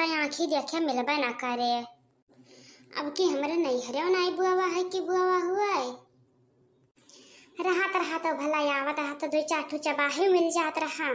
का आँखी देखे मिलबे ना करे। अब की हमारे नैहरे नाई बुआवा है कि बुआवा हुआ है। रहा तो भला आवत रहा तो दो चार चबाही मिल जात रहा।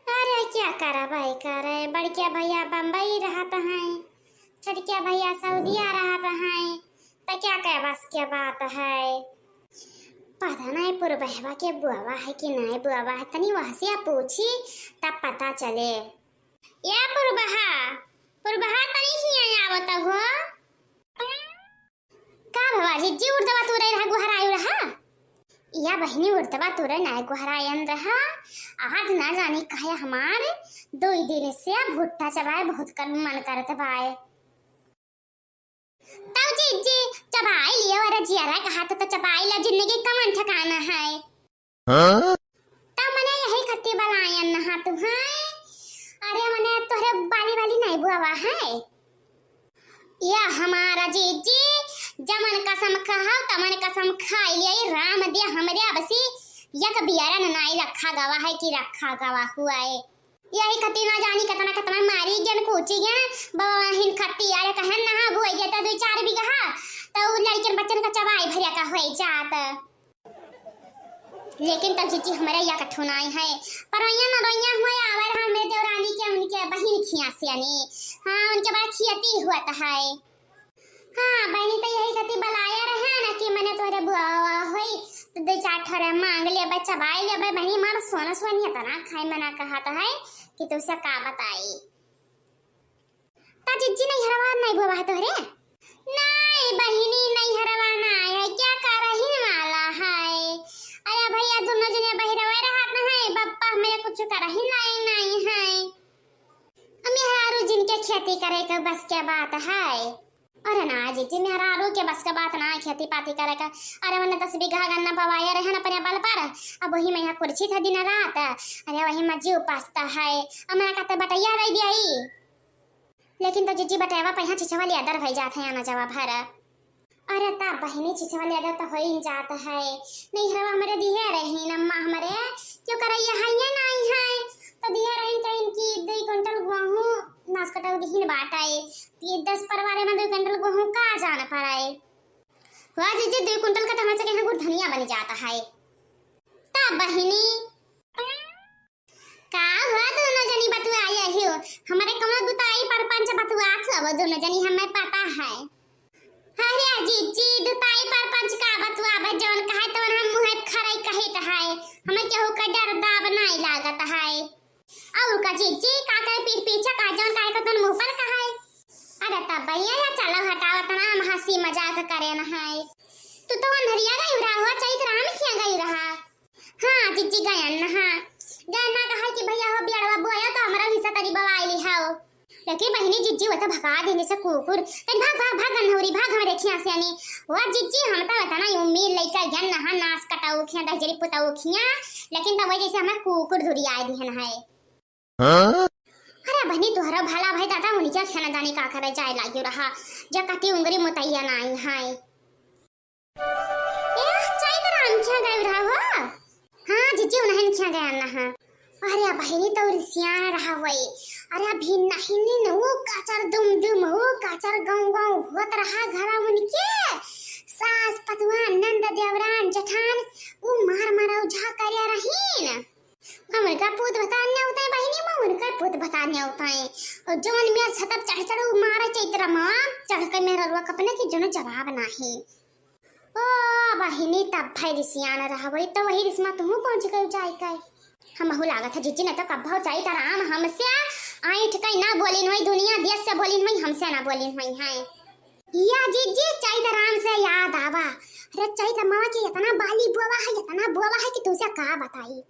अरे क्या करा भाई करे, बड़किया भैया बम्बई रहत हैं, छोटकिया भैया सऊदीया रहत हैं, तो क्या कहे बस क्या बात है। पता नहीं पुरबहवा के बुआवा है कि नहीं बुआवा है, तनी वहाँ से पूछी तब पता चले। या पुरबहा तनी ही आवत हो का भवा जी उड़दवा तुरे रहा गुहरायु रहा। या बहनी उड़दवा तुरे ना गुहरायन रहा। आज ना जानी कहे हमारे 2 दिन से भुट्टा चबाए बहुत कर मन करत भाई। तब जी चबाई लियो अरे जियारा कहा तो चबाई ला जिंदगी का मन ठिकाना है। हाँ? तब मने यही खत्ती बलायन नहा तू है। अरे मने तोरे बाली नहीं बुआवा है। या हमारा जीजी जमन कसम खाओ तमन कसम खाई लिया राम दे हमरे अबसी यक बियारा नाई रखा गवा है कि रखा गवा हुआ है। यही खत्ती ना जानी कितना मारी गन कोची गन बाबा हिन खत्ती यार कहन नहा बुई गेता 2-4 बीघा तो लड़कन बच्चन का चबाई भरिया का होई जात। लेकिन तब जीजी हमारे या कठुनाई है पर ना रोइया हुए आवर हमरे देवरानी के उनके बहिन खियासियानी। हां उनके बड़ा खियती हुआ है। हां बहनी तो यही खत्ती बलाया रहे ना कि मैंने तोरे बुआवा होई तो 2-4 ठरे मांग ले बच्चा भाई ले बहनी मार सोना सोनी तना खाए मना कहता है कि तुसे का बताई। ता जीजी नहीं हरवा नहीं बुआवा तोरे नहीं बहनी नहीं हरवा ना है क्या कर रही वाला है। अरे भैया दोनों जने बहिरवा रहत है बप्पा मेरे कुछ कर ही नहीं है। अम्मी हरारू जिनके खेती करे का बस क्या बात है। अरे ना जीजी मेरा आरो के बस का बात ना खेती पाती करे का। अरे मैंने 10 बीघा गन्ना पवाया रहे ना अपने बल पर। अब वही मैं यहाँ कुर्सी था दिन रात। अरे वही मज्जी उपासता है हमारा कहते बटैया दे दिया। लेकिन तो जीजी बटैवा पे यहाँ चिचवा लिया दर भई जात है आना जवाब भर। अरे ता बहनी चिचवा लिया दर तो हो ही जाता है। नहीं हरवा हमारे दिए रही नम्मा हमारे क्यों करैया है ये नहीं है तो दिए रही कहीं की 2 क्विंटल गेहूं नास कटाऊ दिहिन बाटाए ये 10 परवारे में 2 क्विंटल गेहूं का जाना पड़ाए। हुआ जीजी 2 क्विंटल का तो हमसे गुड़ धनिया बन जाता है। ता बहनी का हुआ दोनों जनी बतुआ आई हो हमारे कमरा दुताई पर 5 बतुआ सब दोनों जनी हमें पता है। अरे जीजी दुताई पर 5 का बतुआ बजौन कहे तो हम मुंह खराई कहित है हमें केहू का डर दाब नहीं लागत है। और का जीजी का करे पीठ पीछे का जौन काहे का तन मुंह पर कहे। अरे तब भैया या चलो हटाओ तना हम हंसी मजाक करे न है। तू तो अंधरिया गई रहा हुआ चैत राम खिया गई रहा। हां जीजी गयन हां गन्ना कहा कि भैया हो बियाड़वा बोया तो हमरा हिस्सा तरी बवाइली हाओ। लेकिन बहनी जीजी वो तो भगा देने से कुकुर तन भाग गन्हौरी भाग हमरे खिया से आनी। वो जीजी हम तो बता ना उम्मीद लेकर गन नहा नास कटाऊ खिया दजरी पुताऊ खिया लेकिन तब जैसे हमें कुकुर धुरी आए दिहन है। हां अरे बहनी तुहरा भला भाई दादा उन्हीं क्या खाना जाने का करे जाए लागियो रहा जा कटी उंगरी मुतैया ना आई है। ए चाय तो राम क्या गए रहा हो। हां जीजी उन्हें क्या गया ना हां। अरे बहनी तो रिसिया रहा वही। अरे भी नहीं नो काचर दुम हो काचर गांव होत रहा घरा उनके सास पतवा नंद देवरान जठान वो मार उझा करया रहीन। हमर का पूत बताने होता है बहनी मोहन का पूत बताने होता है और जोन में सतब चढ़ मारा चैत्र मां चढ़ के मेरा रुआ कपने की जोन जवाब नहीं। ओ बहनी तब भाई रिसियान रहा वही तो वही रिस्मा तुम पहुंच गई जाई का हम हो लागत है जीजी ने तो कब भाव चाहिए राम हमसे आई ठकई ना बोली नई दुनिया देश से बोली नई हमसे ना बोली नई है। या जीजी चाहिए राम से याद आवा। अरे चाहिए मामा की इतना बाली बुआ है कि तुझे का बताई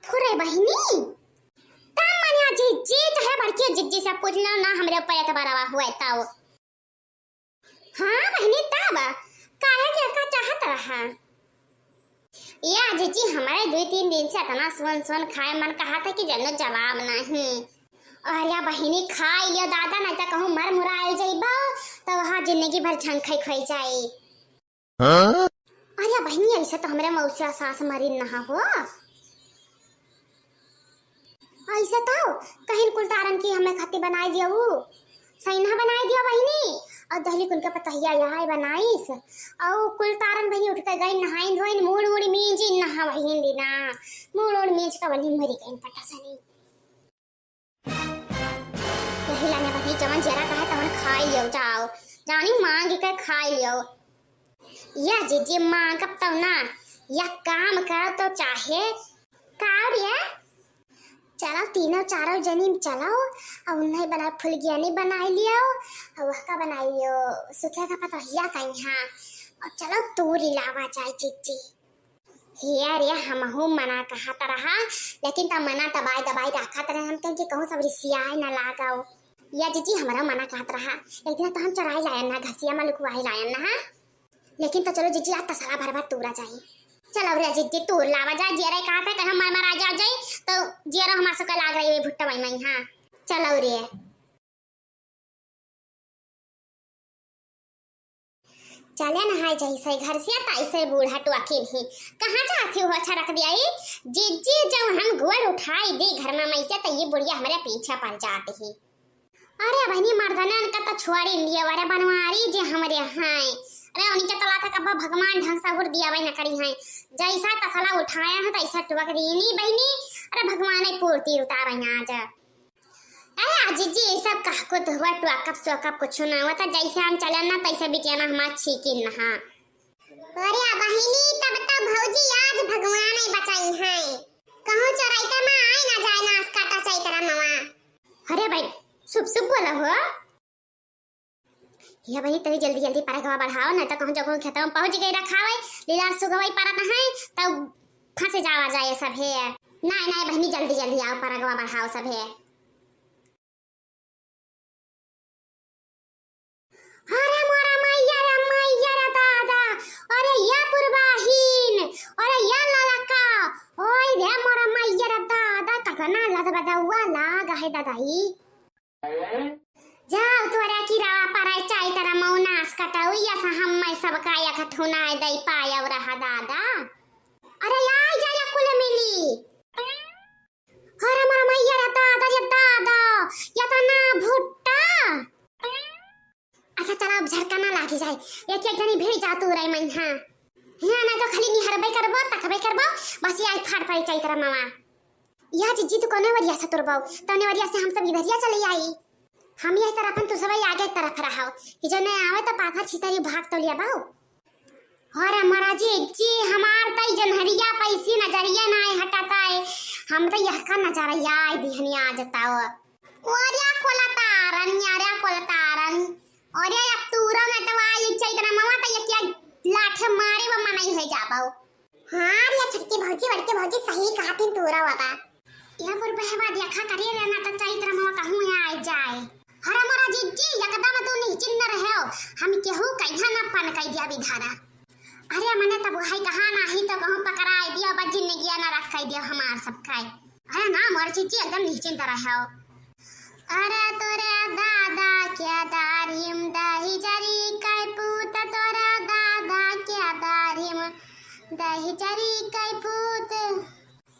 थोड़े बहनी तब मनिया जीजी चाहे बड़की जीजी से पूछना ना हमरे ऊपर एतबारवा हुआ ताओ। हां बहनी तब काहे के का चाहत रहा। या जीजी हमारे 2-3 दिन से इतना सुन खाए मन कहा था कि जन्नत जवाब नहीं। और या बहनी खाई लियो दादा नहीं तो कहूं मर मुराई जाइबा तो वहां जिंदगी भर छन खाई जाई। हां और या बहनी ऐसे तो हमरे मौसिया सास मरी ना हो। ऐसा तो कहीं कुल तारन की हमें खाती बनाई दिया वो सैना बनाई दिया बहिनी और दहली कुल का पतहिया यहाँ बनाईस और कुल तारन बहिनी उठ कर गई नहाई धोई मूड़ मूड़ मींजी नहा बहिन दीना मूड़ मींज का बनी मरी गई पटा सनी यही लाने बही जवन जरा कहा तवन खाई लियो जाओ जानी मांग के खाई लियो या जीजी मांग कब तो ना या काम करो तो चाहे कार्य चलो तीनों चारों जनी चलो और उन्हें बना फुलगियानी बनाई लियो और वह का बनाई लियो सुखे का पता हिया कहीं हाँ और चलो तूरी लावा जाए जीजी हिया रे हम हूँ मना कहा तरह लेकिन तब मना दबाई दबाई रखा तरह हम कहीं कहूँ सब रिसियाए न लगाओ या जीजी हमारा मना कहत रहा एक दिन तो हम चराई लायन ना घसिया में लुकवाई लायन ना लेकिन तो चलो जीजी आज तसला भर भर तूरा जाए चलो रे जीजी तूर लावा जाए जेरे कहा था कि हम मर आ जाए तो जेरा हमारे से लाग रही है भुट्टा भाई नहीं हाँ चलो रे चले नहाए जैसे घर से तैसे बूढ़ा टुआकी भी कहाँ जाती हो अच्छा रख दिया जीजी जब हम गोड़ उठाई दे घर में मैसे तो ये बुढ़िया हमारे पीछे पड़ जाती है अरे बहनी मर्दना का तो छोड़ी लिया अरे बनवारी जे हमारे यहाँ अरे उनके तला था कब भगवान ढंग से उड़ दिया भाई न करी है जैसा तसला उठाया है तैसा टुक दीनी बहनी अरे भगवान ने पूर्ति उतार आज अरे आज जी ये सब कह को तो हुआ टुकअप कुछ ना हुआ था जैसे हम चले ना तैसे बिटिया ना हमारा छीकिन ना अरे बहनी तब तो भौजी आज भगवान ने बचाई है कहूं चराई के मां आई ना जाए ना काटा चाहिए तेरा नवा अरे भाई शुभ शुभ बोला हो या भाई तभी जल्दी जल्दी परगवा बढ़ाओ ना तो कहूं जगह खेत में पहुंच गई रखावे लीलार सुगवाई परत है तब फंसे जावा जाए सब है नहीं नहीं बहनी जल्दी जल्दी आओ परगवा बढ़ाओ सब है अरे मोरा मैया रे दादा अरे या पुरवाहीन अरे या ललका ओए रे मोरा मैया रे दादा कतना लदबदा हुआ लाग है दादाई जाओ तोरा की रवा पराई चाय तेरा मौनास कटाऊ या सा हम मैं सब काया खठुना दई पाया रहा दादा अरे आई जाया कुल मिली अरे मोरा मैया रे दादा या तना भुट्टा अच्छा चला झटका ना लागी जाए एक एक जनी भेड़ जा तू रे मैं हां हिया ना तो खाली निहरबे करबो तकबे करबो बस ये फाड़ पाई चाय तेरा मामा या जीजी तू कोने वरिया से तुरबो तने वरिया से हम सब इधरिया चले आई हम यही तरफ तू सब आगे तरफ रहाओ कि जो नहीं आवे तो पाथा छितरी भाग तो लिया बाऊ और हमारा जी हमार तई जनहरिया पैसी नजरिया ना हटाता है हम तो यह का नजारा याद दिहनी आ जाताओ ओरिया कोलतारन और ये अब तूरा में तो आई चैत्र मामा तो ये क्या लाठे मारे वो मनाई है जाबाओ हां ये छक्की भौजी सही कहा थी तूरा वाला यह पर बहवा देखा करे रे ना तो चैत्र मामा कहूं आ जाए हरा मोरा जीजी एकदम तू नहीं चिन्ह रहे हो हम केहू कहिया ना पन कह दिया विधारा अरे मने तब है कहा ना ही तो कहूं पकड़ाई दिया बज्जी ने गया ना रख दिया हमार सब खाए अरे ना मोर जीजी एकदम निश्चिंत रहे हो अरे तोरे दादा क्या दारिम दही जरी काय पूत तोरे दादा क्या दारिम दही जरी काय पूत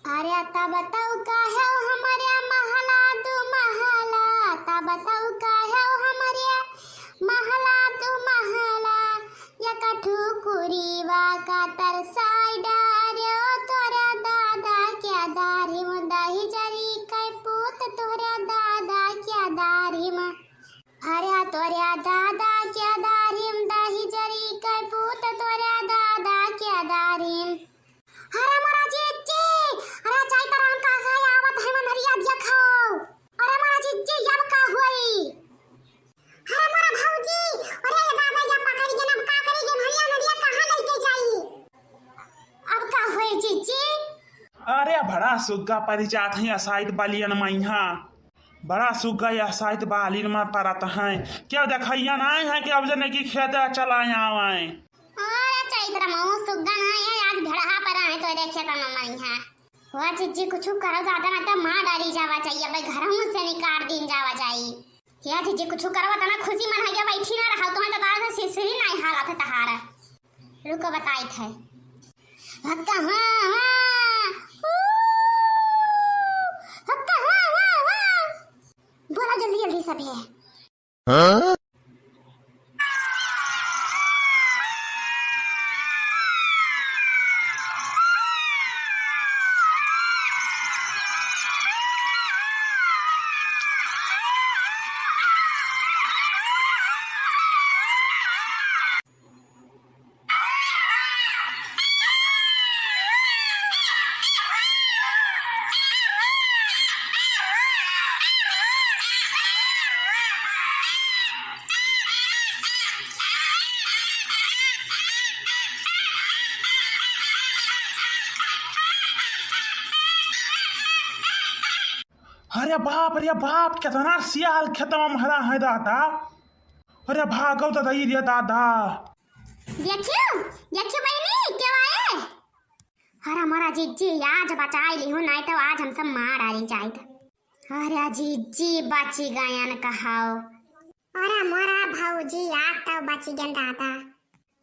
अरे तब बताऊ का है हमारे महला तू महला तब बताऊ का है हमारे महला तू महला या कठुकुरी वा का तरसाई डार्यो तोरे दादा क्या दारिम दही जरी काय पूत तोरे दादा क्या दारिम अरे तोरे दादा क्या दारिम दही जरी काय पूत तोरे दादा क्या दारिम अरे मोरा जीजी अरे चाय तराम का खाय आवत है मनरिया दिया खाओ अरे मोरा जीजी अब का हुई अरे मोरा भौजी अरे दादा या पकड़ के अब का करेगी नरिया कहां लेके जाई अब का हुई जीजी अरे बड़ा सुग्गा परिचात है असाइद बालियन मैहा बड़ा सुग्गा या साइद बालिन में परत है क्या देखैया ना है कि अब जने की खेत चलाए आवे अरे चैत्र मो सुग्गा ना है आज भड़हा पर है तो देखे त मम्मी है हुआ जीजी कुछ करो दादा ना तो मां डाली जावा चाहिए भाई घर में से निकाल दिन जावा जाई या जीजी कुछ करो त ना खुशी मन है बैठी ना रहा तुम्हें तो दादा सिसरी नहीं हालत है तहारा रुको बताई थे हक्का हां सब है। अरे बाप कितना सियाल खेतवा में हरा है दादा। अरे भागो तो दई रे दादा। देखियो देखियो बहनी क्यों आए। अरे हमारा जीजी आज बचा ली हूँ, नहीं तो आज हम सब मार डाली जाए। अरे जीजी बची गयन कहाओ। अरे मोरा भौजी आज तो बची गन दादा।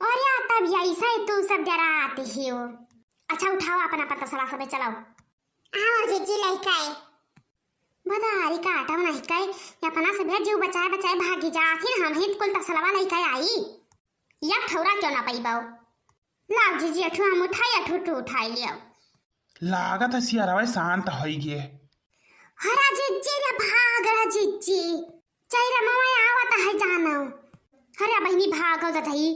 अरे तब ऐसा ही तू सब डरा आती ही हो। अच्छा उठाओ अपना पता सला सबे चलाओ। आओ जीजी लेके आए। बदारी का आटा नहीं कई अपना सब जीव बचाए बचाए भागी जा, आखिर हम ही कुल तसलवा लेके आई। या ठौरा क्यों ना पई बाओ। लाओ जीजी अठू हम उठाई लियो। लागत है सियारवा शांत होई गे। हरा जीजी रे भाग रे जीजी चैरा मवा आवत है जानो। हरे बहनी भागो दही